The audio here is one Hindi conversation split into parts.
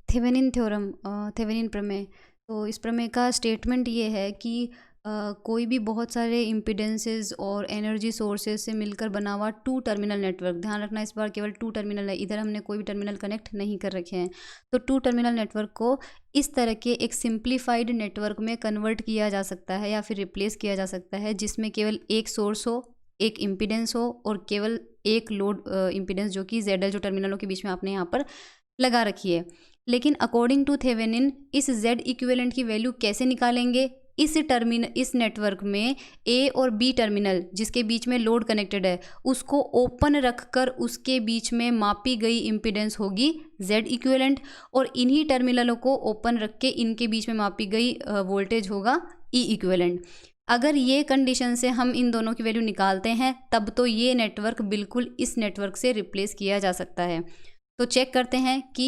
थेवेनिन थ्योरम, थेवेनिन प्रमेय। तो इस प्रमेय का स्टेटमेंट ये है कि कोई भी बहुत सारे इम्पीडेंसेस और एनर्जी सोर्सेज से मिलकर बना हुआ टू टर्मिनल नेटवर्क, ध्यान रखना इस बार केवल टू टर्मिनल है, इधर हमने कोई भी टर्मिनल कनेक्ट नहीं कर रखे हैं। तो टू टर्मिनल नेटवर्क को इस तरह के एक सिंप्लीफाइड नेटवर्क में कन्वर्ट किया जा सकता है या फिर रिप्लेस किया जा सकता है, जिसमें केवल एक सोर्स हो, एक इम्पीडेंस हो और केवल एक लोड इम्पीडेंस जो कि ZL जो टर्मिनलों के बीच में आपने यहाँ पर लगा रखी है। लेकिन अकॉर्डिंग टू थेवेनिन इस Z इक्विवेलेंट की वैल्यू कैसे निकालेंगे? इस नेटवर्क में A और B टर्मिनल जिसके बीच में लोड कनेक्टेड है उसको ओपन रखकर उसके बीच में मापी गई इम्पीडेंस होगी Z इक्विवेलेंट, और इन्हीं टर्मिनलों को ओपन रख के इनके बीच में मापी गई वोल्टेज होगा E इक्विवेलेंट। अगर ये कंडीशन से हम इन दोनों की वैल्यू निकालते हैं तब तो ये नेटवर्क बिल्कुल इस नेटवर्क से रिप्लेस किया जा सकता है। तो चेक करते हैं कि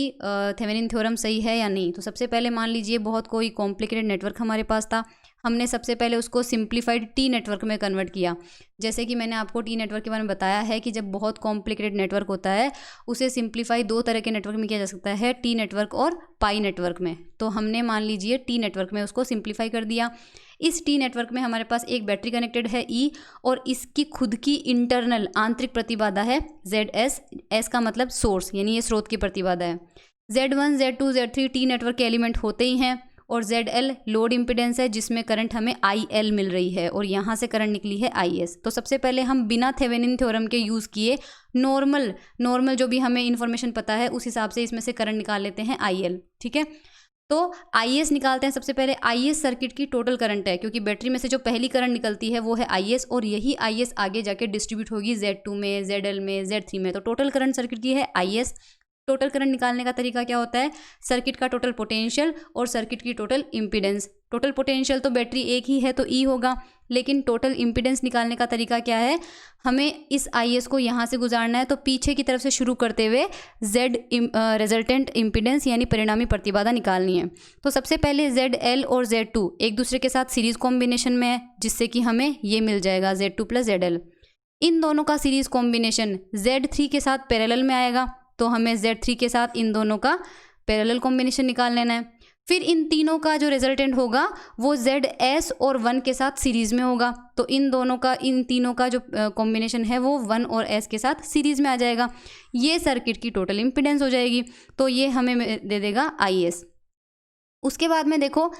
थेवेनिन थ्योरम सही है या नहीं। तो सबसे पहले मान लीजिए बहुत कोई कॉम्प्लिकेटेड नेटवर्क हमारे पास था, हमने सबसे पहले उसको सिंप्लीफाइड टी नेटवर्क में कन्वर्ट किया। जैसे कि मैंने आपको टी नेटवर्क के बारे में बताया है कि जब बहुत कॉम्प्लिकेटेड नेटवर्क होता है उसे सिंप्लीफाई दो तरह के नेटवर्क में किया जा सकता है, टी नेटवर्क और पाई नेटवर्क में। तो हमने मान लीजिए टी नेटवर्क में उसको सिंप्लीफाई कर दिया। इस टी नेटवर्क में हमारे पास एक बैटरी कनेक्टेड है E, और इसकी खुद की इंटरनल आंतरिक प्रतिबाधा है ZS। S का मतलब सोर्स, यानी ये स्रोत की प्रतिबाधा है। Z1, Z2, Z3 T network के एलिमेंट होते ही हैं, और ZL लोड इम्पिडेंस है जिसमें करंट हमें IL मिल रही है, और यहाँ से करंट निकली है IS। तो सबसे पहले हम बिना थेवेनिन थ्योरम के यूज़ किए नॉर्मल जो भी हमें इन्फॉर्मेशन पता है उस हिसाब से इसमें से करंट निकाल लेते हैं IL, ठीक है। तो IS निकालते हैं। सबसे पहले IS सर्किट की टोटल करंट है, क्योंकि बैटरी में से जो पहली करंट निकलती है वो है IS, और यही IS आगे जाके डिस्ट्रीब्यूट होगी Z2 में, ZL में, Z3 में। तो टोटल करंट सर्किट की है IS। टोटल करंट निकालने का तरीका क्या होता है? सर्किट का टोटल पोटेंशियल और सर्किट की टोटल इम्पीडेंस। टोटल पोटेंशियल तो बैटरी एक ही है तो E होगा, लेकिन टोटल इम्पीडेंस निकालने का तरीका क्या है? हमें इस IS को यहाँ से गुजारना है, तो पीछे की तरफ से शुरू करते हुए Z रिजल्टेंट इम्पीडेंस यानी परिणामी प्रतिबाधा निकालनी है। तो सबसे पहले ZL और Z2 एक दूसरे के साथ सीरीज कॉम्बिनेशन में है, जिससे कि हमें ये मिल जाएगा Z2 + ZL। इन दोनों का सीरीज कॉम्बिनेशन Z3 के साथ पैरेलल में आएगा, तो हमें Z3 के साथ इन दोनों का पैरेलल कॉम्बिनेशन निकाल लेना है। फिर इन तीनों का जो रिजल्टेंट होगा वो ZS और 1 के साथ सीरीज़ में होगा, तो इन तीनों का जो कॉम्बिनेशन है वो 1 और S के साथ सीरीज़ में आ जाएगा। ये सर्किट की टोटल इम्पीडेंस हो जाएगी, तो ये हमें दे देगा IS। उसके बाद में देखो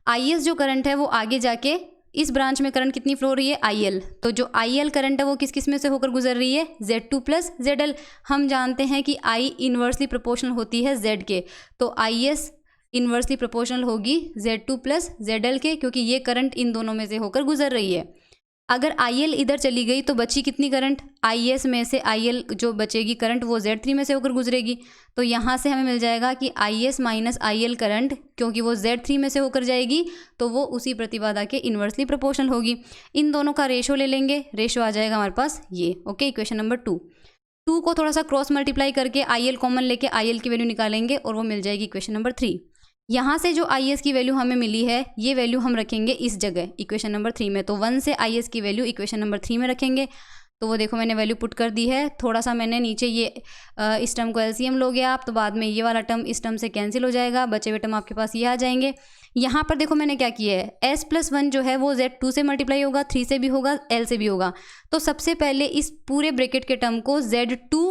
IS जो करंट है वो आगे जाके इस ब्रांच में करंट कितनी फ्लो हो रही है? IL। तो जो IL करंट है वो किस किस में से होकर गुजर रही है? Z2 + ZL। हम जानते हैं कि I इन्वर्सली प्रोपोर्शनल होती है Z के, तो IS इन्वर्सली प्रोपोर्शनल होगी Z2 + ZL के, क्योंकि ये करंट इन दोनों में से होकर गुजर रही है। अगर IL इधर चली गई तो बची कितनी करंट? IS में से IL जो बचेगी करंट वो Z3 में से होकर गुजरेगी। तो यहाँ से हमें मिल जाएगा कि IS - IL करंट, क्योंकि वो Z3 में से होकर जाएगी तो वो उसी प्रतिबाधा के इन्वर्सली प्रोपोर्शनल होगी। इन दोनों का रेशो ले लेंगे, रेशो आ जाएगा हमारे पास ये। ओके, इक्वेशन नंबर 2 को थोड़ा सा क्रॉस मल्टीप्लाई करके IL कॉमन लेके IL की वैल्यू निकालेंगे और वो मिल जाएगी इक्वेशन नंबर 3। यहाँ से जो IS की वैल्यू हमें मिली है ये वैल्यू हम रखेंगे इस जगह इक्वेशन नंबर 3 में। तो 1 से IS की वैल्यू इक्वेशन नंबर 3 में रखेंगे। तो वो देखो मैंने वैल्यू पुट कर दी है। थोड़ा सा मैंने नीचे ये इस टर्म को LCM लोगे आप, तो बाद में ये वाला टर्म इस टर्म से कैंसिल हो जाएगा, बचे हुए टर्म आपके पास ये आ जाएंगे। यहाँ पर देखो मैंने क्या किया है, S+1 जो है वो Z2 से मल्टीप्लाई होगा, 3 से भी होगा, L से भी होगा। तो सबसे पहले इस पूरे ब्रैकेट के टर्म को Z2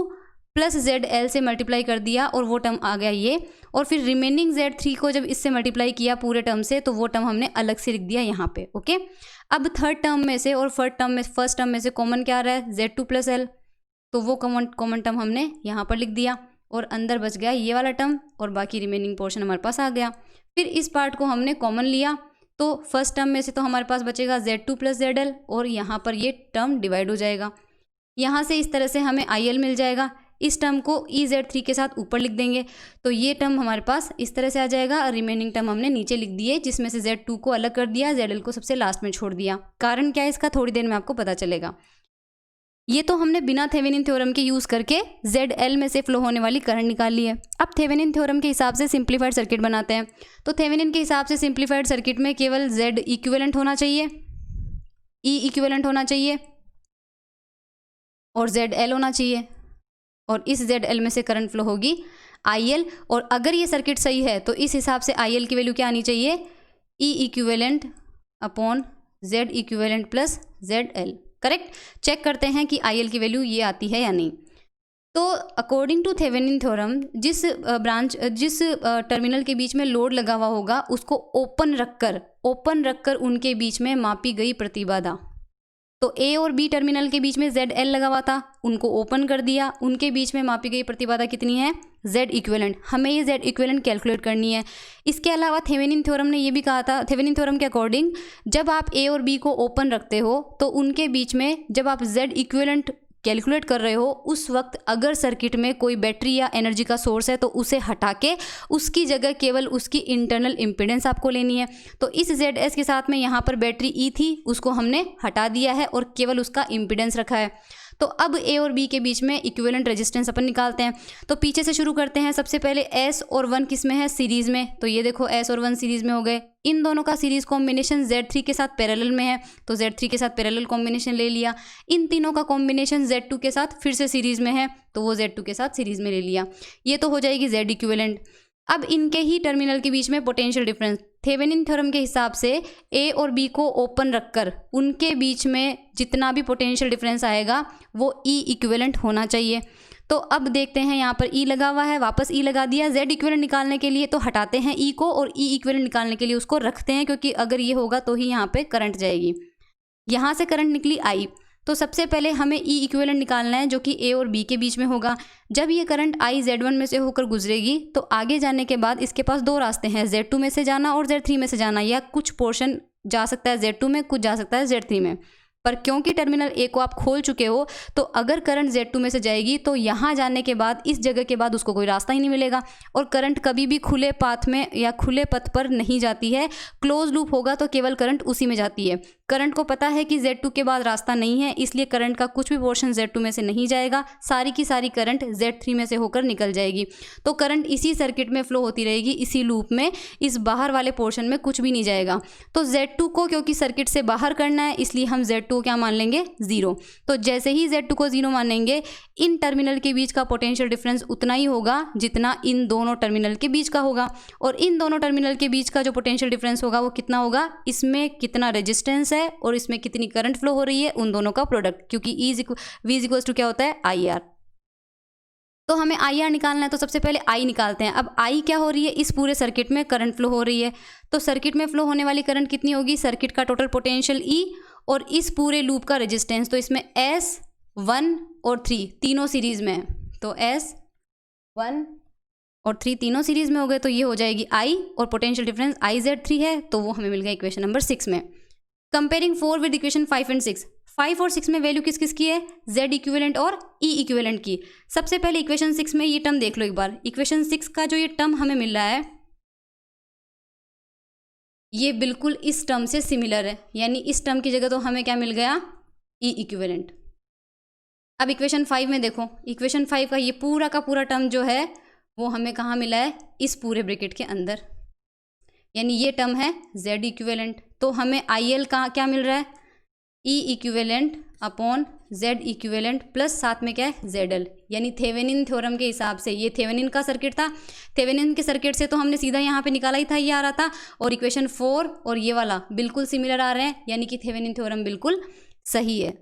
+ ZL से मल्टीप्लाई कर दिया और वो टर्म आ गया ये, और फिर रिमेनिंग Z3 को जब इससे मल्टीप्लाई किया पूरे टर्म से तो वो टर्म हमने अलग से लिख दिया यहाँ पे। ओके, अब थर्ड टर्म में से और फर्स्ट टर्म में से कॉमन क्या आ रहा है? Z2 + L। तो वो कॉमन टर्म हमने यहाँ पर लिख दिया और अंदर बच गया ये वाला टर्म और बाकी रिमेनिंग पोर्शन हमारे पास आ गया। फिर इस पार्ट को हमने कॉमन लिया, तो फर्स्ट टर्म में से तो हमारे पास बचेगा Z2 + ZL और यहाँ पर ये टर्म डिवाइड हो जाएगा। यहाँ से इस तरह से हमें IL मिल जाएगा। इस टर्म को EZ3 के साथ ऊपर लिख देंगे, तो ये टर्म हमारे पास इस तरह से आ जाएगा और रिमेनिंग टर्म हमने नीचे लिख दिए, जिसमें से Z2 को अलग कर दिया, ZL को सबसे लास्ट में छोड़ दिया। कारण क्या है इसका थोड़ी देर में आपको पता चलेगा। ये तो हमने बिना थेवेनिन थ्योरम के यूज़ करके ZL में से फ्लो होने वाली करंट निकाल ली है। अब थेवेनिन थ्योरम के हिसाब से सिंप्लीफाइड सर्किट बनाते हैं। तो थेवेनिन के हिसाब से सिंप्लीफाइड सर्किट में केवल Z इक्विवेलेंट होना चाहिए, E इक्विवेलेंट होना चाहिए और ZL होना चाहिए, और इस ZL में से करंट फ्लो होगी IL, और अगर ये सर्किट सही है तो इस हिसाब से IL की वैल्यू क्या आनी चाहिए, E equivalent upon Z equivalent plus ZL। Correct. Check करते हैं कि IL की वैल्यू ये आती है या नहीं। तो अकॉर्डिंग टू थेवेनिन थ्योरम, जिस टर्मिनल के बीच में लोड लगा हुआ होगा उसको ओपन रखकर उनके बीच में मापी गई प्रतिबाधा, तो A और B टर्मिनल के बीच में ZL लगा हुआ था, उनको ओपन कर दिया, उनके बीच में मापी गई प्रतिबाधा कितनी है, Z इक्विवेलेंट। हमें ये Z इक्विवेलेंट कैलकुलेट करनी है। इसके अलावा थेवेनिन थ्योरम ने ये भी कहा था, थेवेनिन थ्योरम के अकॉर्डिंग जब आप A और B को ओपन रखते हो तो उनके बीच में जब आप Z इक्विवेलेंट कैलकुलेट कर रहे हो उस वक्त अगर सर्किट में कोई बैटरी या एनर्जी का सोर्स है तो उसे हटा के उसकी जगह केवल उसकी इंटरनल इम्पीडेंस आपको लेनी है। तो इस ZS के साथ में यहाँ पर बैटरी E थी, उसको हमने हटा दिया है और केवल उसका इम्पीडेंस रखा है। तो अब A और B के बीच में इक्विवेलेंट रेजिस्टेंस अपन निकालते हैं। तो पीछे से शुरू करते हैं। सबसे पहले S और 1 किस में है, सीरीज़ में। तो ये देखो S और 1 सीरीज़ में हो गए। इन दोनों का सीरीज़ कॉम्बिनेशन Z3 के साथ पैरेलल में है, तो Z3 के साथ पैरेलल कॉम्बिनेशन ले लिया। इन तीनों का कॉम्बिनेशन Z2 के साथ फिर से सीरीज़ में है, तो वो Z2 के साथ सीरीज़ में ले लिया। ये तो हो जाएगी Z इक्विवेलेंट। अब इनके ही टर्मिनल के बीच में पोटेंशियल डिफरेंस, थेवेनिन थ्योरम के हिसाब से A और B को ओपन रखकर उनके बीच में जितना भी पोटेंशियल डिफरेंस आएगा वो E इक्विवेलेंट होना चाहिए। तो अब देखते हैं, यहाँ पर E लगा हुआ है, वापस E लगा दिया। Z इक्विवेलेंट निकालने के लिए तो हटाते हैं E को और E इक्विवेलेंट निकालने के लिए उसको रखते हैं, क्योंकि अगर ये होगा तो ही यहाँ पे करंट जाएगी। यहाँ से करंट निकली I, तो सबसे पहले हमें E इक्विवेलेंट निकालना है जो कि A और B के बीच में होगा। जब ये करंट I Z1 में से होकर गुजरेगी तो आगे जाने के बाद इसके पास दो रास्ते हैं, Z2 में से जाना और Z3 में से जाना, या कुछ पोर्शन जा सकता है Z2 में, कुछ जा सकता है Z3 में। पर क्योंकि टर्मिनल A को आप खोल चुके हो तो अगर करंट Z2 में से जाएगी तो यहाँ जाने के बाद इस जगह के बाद उसको कोई रास्ता ही नहीं मिलेगा। और करंट कभी भी खुले पाथ में या खुले पथ पर नहीं जाती है, क्लोज लूप होगा तो केवल करंट उसी में जाती है। करंट को पता है कि Z2 के बाद रास्ता नहीं है, इसलिए करंट का कुछ भी पोर्शन Z2 में से नहीं जाएगा, सारी की सारी करंट Z3 में से होकर निकल जाएगी। तो करंट इसी सर्किट में फ्लो होती रहेगी, इसी लूप में, इस बाहर वाले पोर्शन में कुछ भी नहीं जाएगा। तो Z2 को क्योंकि सर्किट से बाहर करना है इसलिए हम Z2 को क्या मान लेंगे, 0। तो जैसे ही Z2 को 0 मानेंगे, इन टर्मिनल के बीच का पोटेंशियल डिफरेंस उतना ही होगा जितना इन दोनों टर्मिनल के बीच का होगा। और इन दोनों टर्मिनल के बीच का जो पोटेंशियल डिफरेंस होगा वो कितना होगा, इसमें कितना रेजिस्टेंस है और इसमें कितनी करंट फ्लो हो रही है, उन दोनों का प्रोडक्ट, क्योंकि V इक्वल्स टू क्या होता है, IR। तो हमें IR निकालना है, तो सबसे पहले I निकालते हैं। अब I क्या हो रही है, इस पूरे सर्किट में करंट फ्लो हो रही है। तो सर्किट में फ्लो होने वाली करंट कितनी होगी, सर्किट का टोटल पोटेंशियल E और इस पूरे लूप का रेजिस्टेंस। तो इसमें S1 और 3 तीनों सीरीज में है, तो S1 और 3 तीनों सीरीज में हो गए, तो ये हो जाएगी I और पोटेंशियल डिफरेंस IZ3 है, तो वो हमें मिल गया इक्वेशन नंबर 6 में। कंपेयरिंग 4 विद इक्वेशन 5 एंड 6, 5 और 6 में वैल्यू किस किस की है, Z इक्विवेलेंट और E इक्विवेलेंट की। सबसे पहले इक्वेशन 6 में ये टर्म देख लो एक बार। इक्वेशन 6 का जो ये टर्म हमें मिल रहा है ये बिल्कुल इस टर्म से सिमिलर है, यानी इस टर्म की जगह तो हमें क्या मिल गया, E इक्विवेलेंट। अब इक्वेशन 5 में देखो, इक्वेशन 5 का ये पूरा का पूरा टर्म जो है वो हमें कहाँ मिला है, इस पूरे ब्रैकेट के अंदर, यानी ये टर्म है Z इक्विवेलेंट। तो हमें IL का क्या मिल रहा है, E equivalent upon Z equivalent plus साथ में क्या है, ZL। यानी थेवेनिन थ्योरम के हिसाब से, ये थेवेनिन का सर्किट था, थेवेनिन के सर्किट से तो हमने सीधा यहाँ पे निकाला ही था, ये आ रहा था, और इक्वेशन 4 और ये वाला बिल्कुल सिमिलर आ रहे हैं, यानी कि थेवेनिन थ्योरम बिल्कुल सही है।